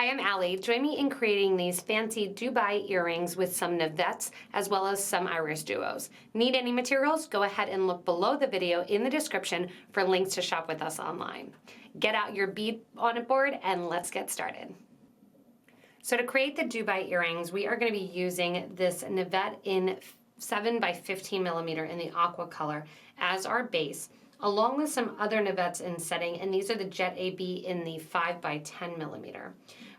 Hi, I'm Allie. Join me in creating these fancy Dubai earrings with some Navettes as well as some IrisDuos. Need any materials? Go ahead and look below the video in the description for links to shop with us online. Get out your Beadonit board and let's get started. So to create the Dubai earrings, we are going to be using this Navette in 7 by 15 millimeter in the aqua color as our base, along with some other Navettes in setting, and these are the Jet AB in the 5 by 10 millimeter.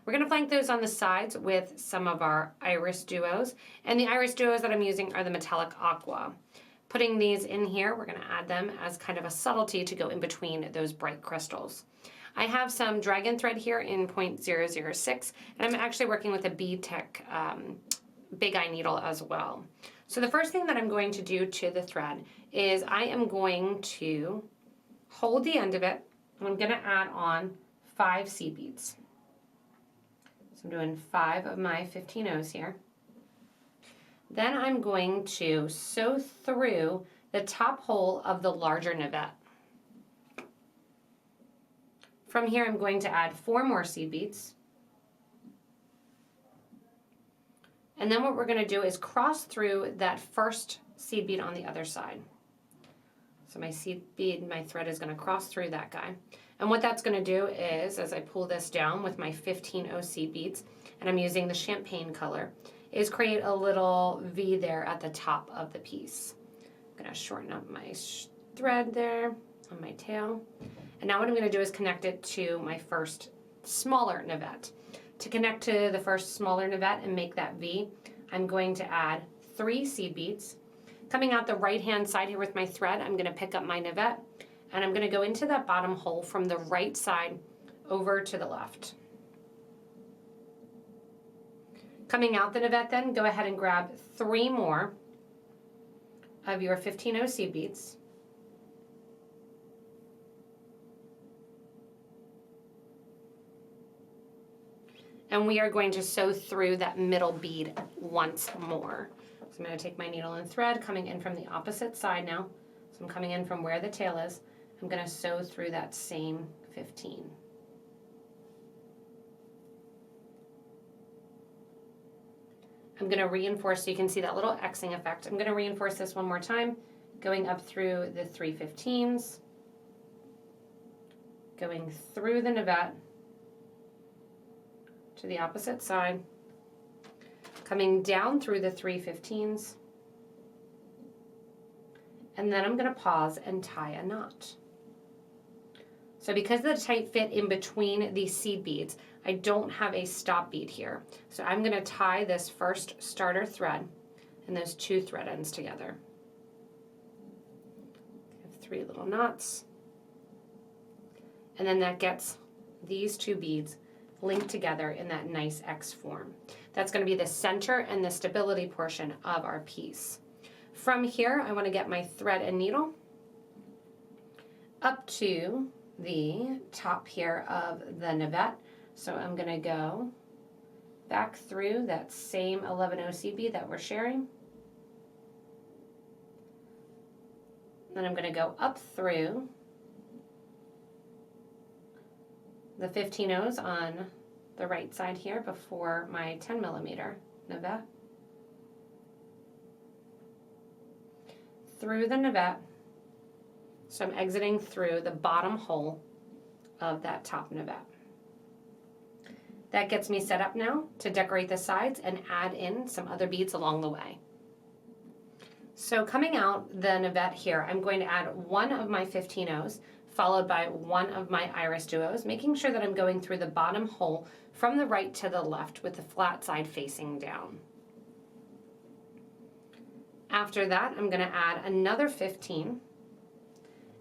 We're going to flank those on the sides with some of our IrisDuos, and the IrisDuos that I'm using are the metallic aqua. Putting these in here, we're going to add them as kind of a subtlety to go in between those bright crystals. I have some dragon thread here in 0.006, and I'm actually working with a Bead Tech big eye needle as well. So the first thing that I'm going to do to the thread is I am going to hold the end of it, and I'm going to add on 5 seed beads. So I'm doing 5 of my 15 O's here. Then I'm going to sew through the top hole of the larger Navette. From here I'm going to add 4 more seed beads. And then what we're going to do is cross through that first seed bead on the other side. So my seed bead, my thread is going to cross through that guy. And what that's going to do is, as I pull this down with my 15 O seed beads, and I'm using the champagne color, is create a little V there at the top of the piece. I'm going to shorten up my thread there on my tail. And now what I'm going to do is connect it to my first smaller Navette. To connect to the first smaller Navette and make that V, I'm going to add 3 seed beads. Coming out the right-hand side here with my thread, I'm going to pick up my Navette, and I'm going to go into that bottom hole from the right side over to the left. Coming out the Navette then, go ahead and grab 3 more of your 15 O seed beads. And we are going to sew through that middle bead once more. So I'm going to take my needle and thread, coming in from the opposite side now. So I'm coming in from where the tail is. I'm going to sew through that same 15. I'm going to reinforce so you can see that little Xing effect. I'm going to reinforce this one more time, going up through the 3 15s, going through the Navette, to the opposite side, coming down through the 3 15s, and then I'm going to pause and tie a knot. So because of the tight fit in between these seed beads, I don't have a stop bead here. So I'm going to tie this first starter thread and those 2 thread ends together. I have 3 little knots, and then that gets these 2 beads linked together in that nice X form. That's going to be the center and the stability portion of our piece. From here, I want to get my thread and needle up to the top here of the Navette. So I'm going to go back through that same 11 OCB that we're sharing. Then I'm going to go up through the 15 O's on the right side here before my 10 millimeter Navette. Through the Navette. So I'm exiting through the bottom hole of that top Navette. That gets me set up now to decorate the sides and add in some other beads along the way. So coming out the Navette here, I'm going to add 1 of my 15 O's, followed by 1 of my IrisDuos, making sure that I'm going through the bottom hole from the right to the left with the flat side facing down. After that, I'm going to add another 15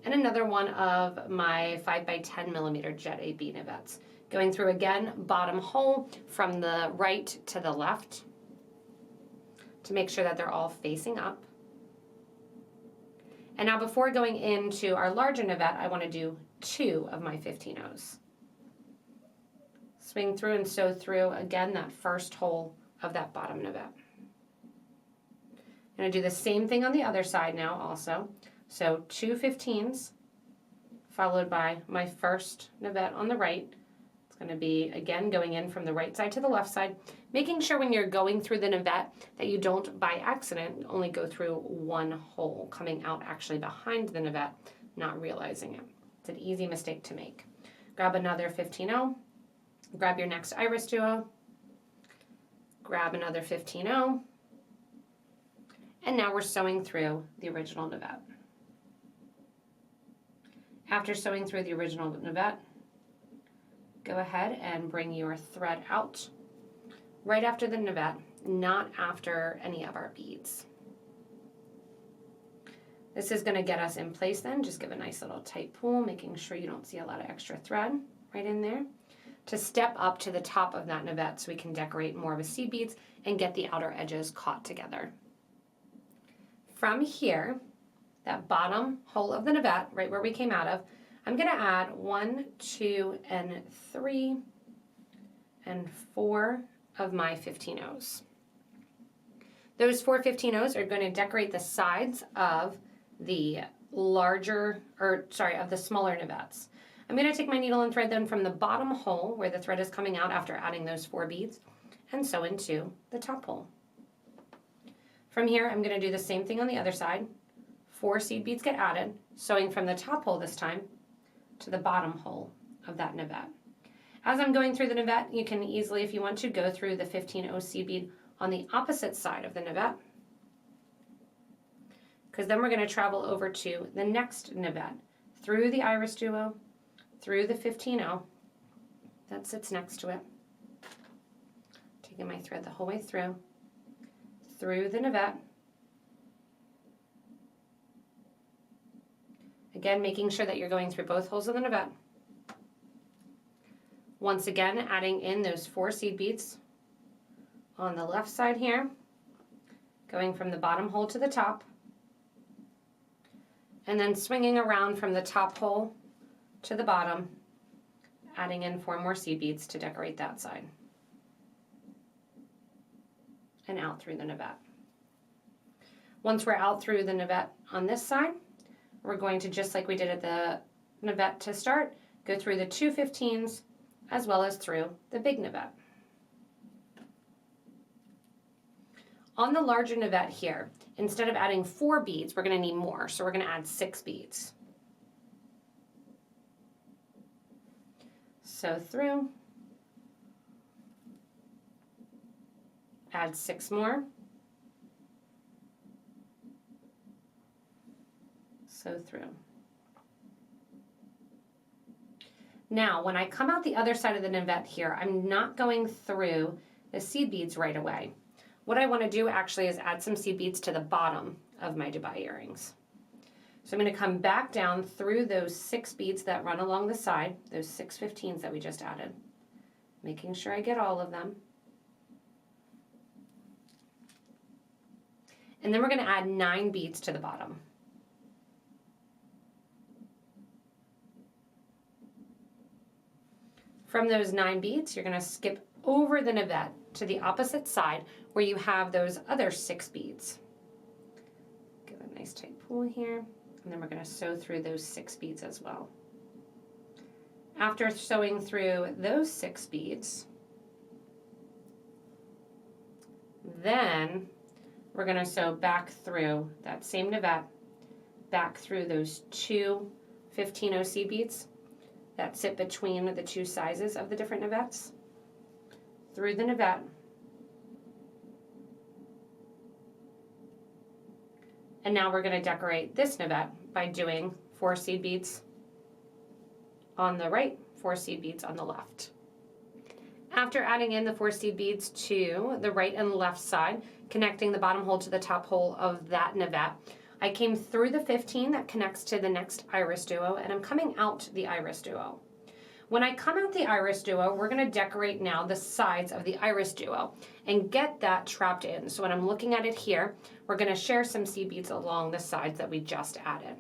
and another one of my 5 by 10 millimeter Jet AB Navettes, going through again bottom hole from the right to the left to make sure that they're all facing up. And now before going into our larger Navette, I want to do 2 of my 15 O's. Swing through and sew through again that first hole of that bottom Navette. I'm going to do the same thing on the other side now also. So 2 15s followed by my first Navette on the right. It's going to be, again, going in from the right side to the left side, making sure when you're going through the navette that you don't, by accident, only go through one hole, coming out actually behind the navette, not realizing it. It's an easy mistake to make. Grab another 15-0, grab your next IrisDuo, grab another 15-0, and now we're sewing through the original navette. After sewing through the original navette, go ahead and bring your thread out right after the navette, not after any of our beads. This is going to get us in place then. Just give a nice little tight pull, making sure you don't see a lot of extra thread right in there, to step up to the top of that navette so we can decorate more of a seed beads and get the outer edges caught together. From here, that bottom hole of the navette, right where we came out of, I'm going to add 1, 2, and 3, and 4 of my 15-0s. Those 4 15-0s are going to decorate the sides of the of the smaller navettes. I'm going to take my needle and thread them from the bottom hole where the thread is coming out after adding those 4 beads and sew into the top hole. From here, I'm going to do the same thing on the other side. 4 seed beads get added, sewing from the top hole this time to the bottom hole of that navette. As I'm going through the navette, you can easily, if you want to, go through the 15-0 seed bead on the opposite side of the navette, because then we're going to travel over to the next navette, through the IrisDuo, through the 15-0 that sits next to it, taking my thread the whole way through the navette, again making sure that you're going through both holes of the navette. Once again, adding in those 4 seed beads on the left side here, going from the bottom hole to the top, and then swinging around from the top hole to the bottom, adding in 4 more seed beads to decorate that side, and out through the navette. Once we're out through the navette on this side, we're going to, just like we did at the navette to start, go through the 2 15s as well as through the big navette. On the larger navette here, instead of adding 4 beads, we're going to need more, so we're going to add 6 beads. Sew through, add 6 more, sew through. Now, when I come out the other side of the navette here, I'm not going through the seed beads right away. What I want to do actually is add some seed beads to the bottom of my Dubai earrings. So I'm going to come back down through those 6 beads that run along the side, those 6 15s that we just added, making sure I get all of them. And then we're going to add 9 beads to the bottom. From those 9 beads, you're going to skip over the navette to the opposite side where you have those other 6 beads. Give a nice tight pull here, and then we're going to sew through those 6 beads as well. After sewing through those 6 beads, then we're going to sew back through that same navette, back through those 2 15-0 seed beads that sit between the 2 sizes of the different navettes, through the navette, and now we're going to decorate this navette by doing 4 seed beads on the right, 4 seed beads on the left. After adding in the 4 seed beads to the right and left side, connecting the bottom hole to the top hole of that navette, I came through the 15 that connects to the next IrisDuo, and I'm coming out the IrisDuo. When I come out the IrisDuo, we're going to decorate now the sides of the IrisDuo and get that trapped in. So when I'm looking at it here, we're going to share some seed beads along the sides that we just added.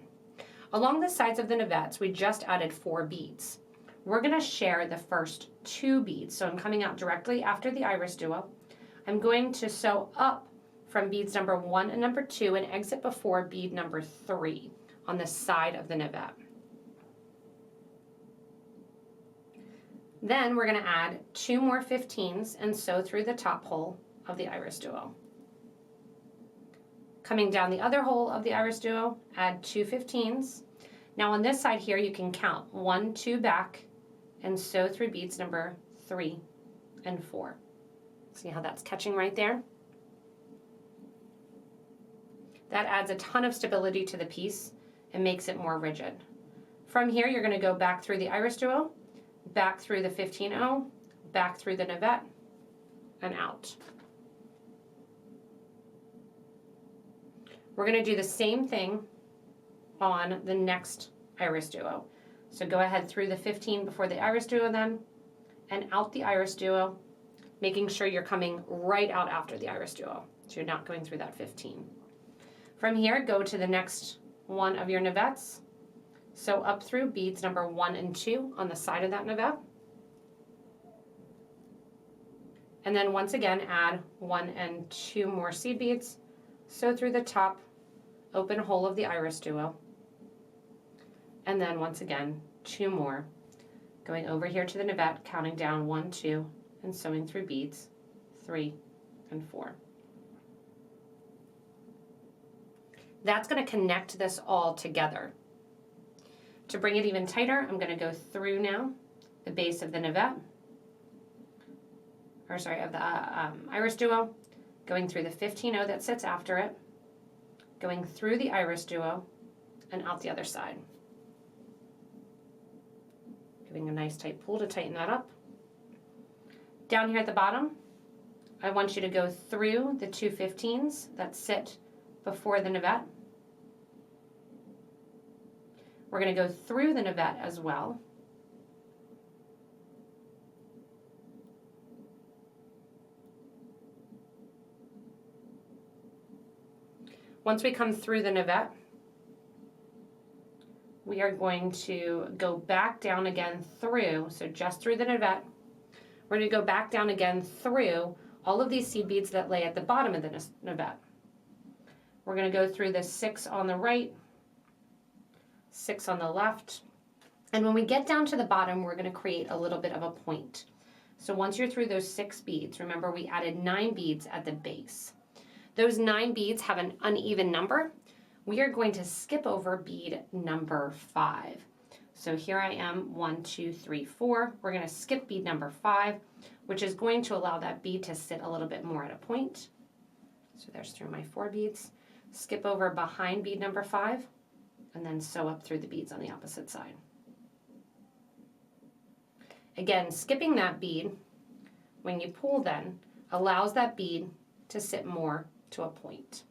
Along the sides of the navettes, we just added 4 beads. We're going to share the first 2 beads. So I'm coming out directly after the IrisDuo. I'm going to sew up from beads number 1 and number 2 and exit before bead number 3 on the side of the navette. Then we're going to add 2 more 15s and sew through the top hole of the IrisDuo. Coming down the other hole of the IrisDuo, add 2 15s. Now on this side here, you can count 1, 2 back and sew through beads number 3 and 4. See how that's catching right there? That adds a ton of stability to the piece and makes it more rigid. From here, you're going to go back through the IrisDuo, back through the 15-0, back through the Navette, and out. We're going to do the same thing on the next IrisDuo. So go ahead through the 15 before the IrisDuo then, and out the IrisDuo, making sure you're coming right out after the IrisDuo, so you're not going through that 15. From here, go to the next one of your Navettes. Sew up through beads number 1 and 2 on the side of that Navette. And then once again, add 1 and 2 more seed beads. Sew through the top open hole of the IrisDuo. And then once again, 2 more. Going over here to the Navette, counting down 1, 2, and sewing through beads 3 and 4. That's going to connect this all together. To bring it even tighter, I'm going to go through now the base of the Navette, or sorry, of the IrisDuo, going through the 15-0 that sits after it, going through the IrisDuo, and out the other side. Giving a nice tight pull to tighten that up. Down here at the bottom, I want you to go through the 2 15s that sit before the Navette. We're going to go through the Navette as well. Once we come through the Navette, we are going to go back down again through, so just through the Navette. We're going to go back down again through all of these seed beads that lay at the bottom of the Navette. We're going to go through the 6 on the right, 6 on the left, and when we get down to the bottom, we're going to create a little bit of a point. So once you're through those 6 beads, remember we added 9 beads at the base. Those 9 beads have an uneven number. We are going to skip over bead number 5. So here I am, 1, 2, 3, 4. We're going to skip bead number 5, which is going to allow that bead to sit a little bit more at a point. So there's through my 4 beads. Skip over behind bead number 5, and then sew up through the beads on the opposite side. Again, skipping that bead, when you pull then, allows that bead to sit more to a point.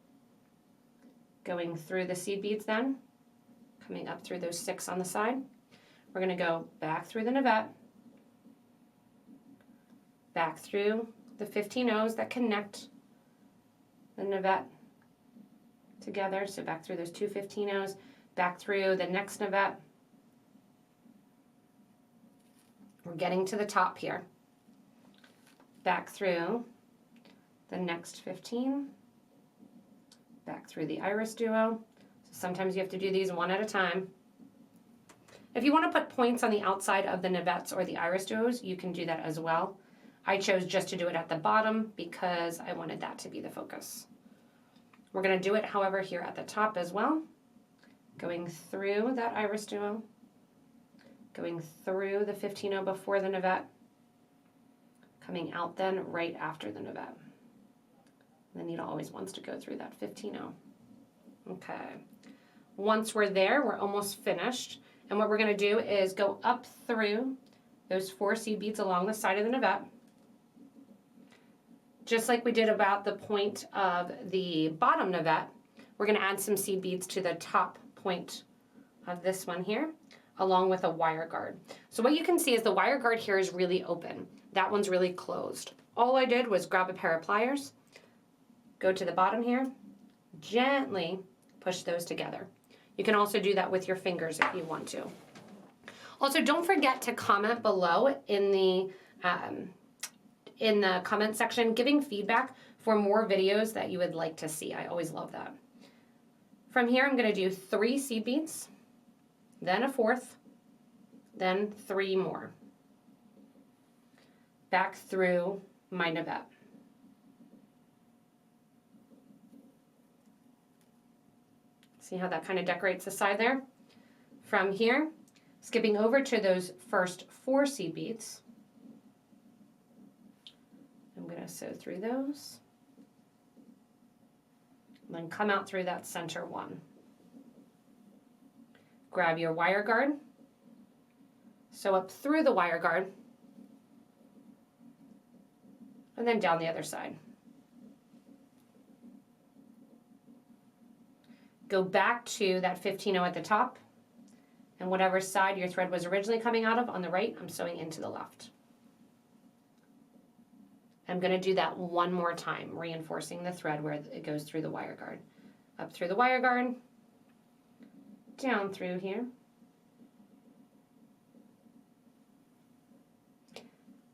Going through the seed beads then, coming up through those 6 on the side. We're going to go back through the Navette, back through the 15-0s that connect the Navette together, so back through those 2 15-0s, back through the next Navette. We're getting to the top here. Back through the next 15, back through the IrisDuo. So sometimes you have to do these one at a time. If you want to put points on the outside of the Navettes or the IrisDuos, you can do that as well. I chose just to do it at the bottom because I wanted that to be the focus. We're going to do it, however, here at the top as well. Going through that IrisDuo, going through the 15-0 before the Navette, coming out then right after the Navette. The needle always wants to go through that 15-0. Okay. Once we're there, we're almost finished. And what we're going to do is go up through those 4 seed beads along the side of the Navette. Just like we did about the point of the bottom Navette, we're going to add some seed beads to the top point of this one here, along with a wire guard. So what you can see is the wire guard here is really open. That one's really closed. All I did was grab a pair of pliers, go to the bottom here, gently push those together. You can also do that with your fingers if you want to. Also, don't forget to comment below in the comment section giving feedback for more videos that you would like to see. I always love that. From here, I'm going to do 3 seed beads, then a 4th, then 3 more. back through my Navette. See how that kind of decorates the side there? From here, skipping over to those first 4 seed beads, I'm going to sew through those, and then come out through that center one. Grab your wire guard, sew up through the wire guard, and then down the other side. Go back to that 15-0 at the top, and whatever side your thread was originally coming out of on the right, I'm sewing into the left. I'm going to do that one more time, reinforcing the thread where it goes through the wire guard. Up through the wire guard, down through here,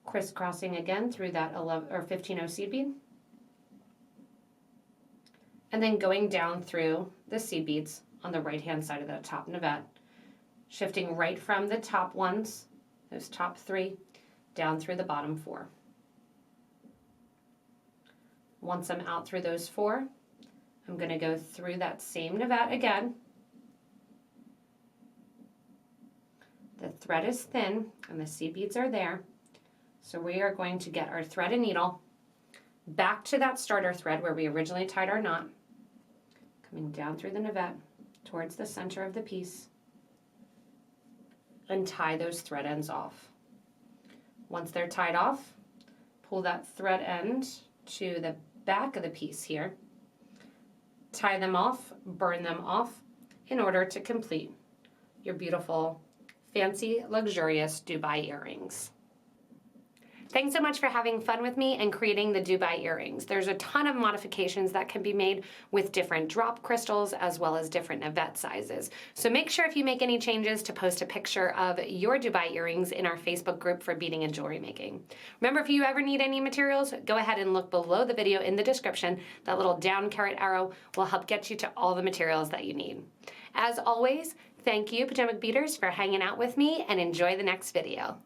crisscrossing again through that 15-0 seed bead, and then going down through the seed beads on the right-hand side of the top Navette, shifting right from the top ones, those top 3, down through the bottom 4. Once I'm out through those 4, I'm going to go through that same Navette again. The thread is thin and the seed beads are there, so we are going to get our thread and needle back to that starter thread where we originally tied our knot, coming down through the Navette towards the center of the piece, and tie those thread ends off. Once they're tied off, pull that thread end to the back of the piece here, tie them off, burn them off in order to complete your beautiful, fancy, luxurious Dubai earrings. Thanks so much for having fun with me and creating the Dubai earrings. There's a ton of modifications that can be made with different drop crystals as well as different Navette sizes. So make sure if you make any changes to post a picture of your Dubai earrings in our Facebook group for beading and jewelry making. Remember, if you ever need any materials, go ahead and look below the video in the description. That little down caret arrow will help get you to all the materials that you need. As always, thank you, Potomac Beaders, for hanging out with me, and enjoy the next video.